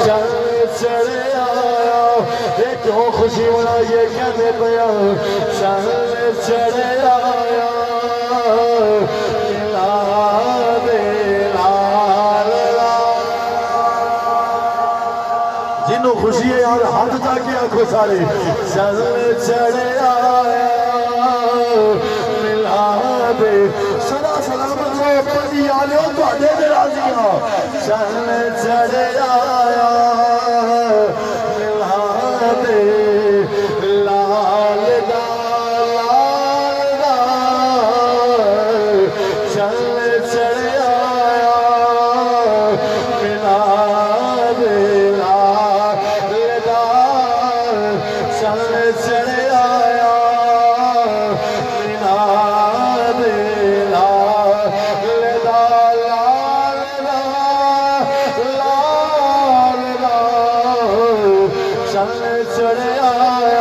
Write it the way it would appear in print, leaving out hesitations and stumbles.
चल चढ़े आया ये क्यों खुशी होना ये कहने पया चल चढ़े आया जिन्हों खुशी है यार हाथ जाके आंखों सारे चल चढ़े आया मिला दे सदा सलामत लो पति आलियो तुहाडे ते राज़ियां चल चढ़े आया मिला दे लाल दा चल चढ़े आया मिला दे चल चढ़े आया मिला दे चल चढ़े आया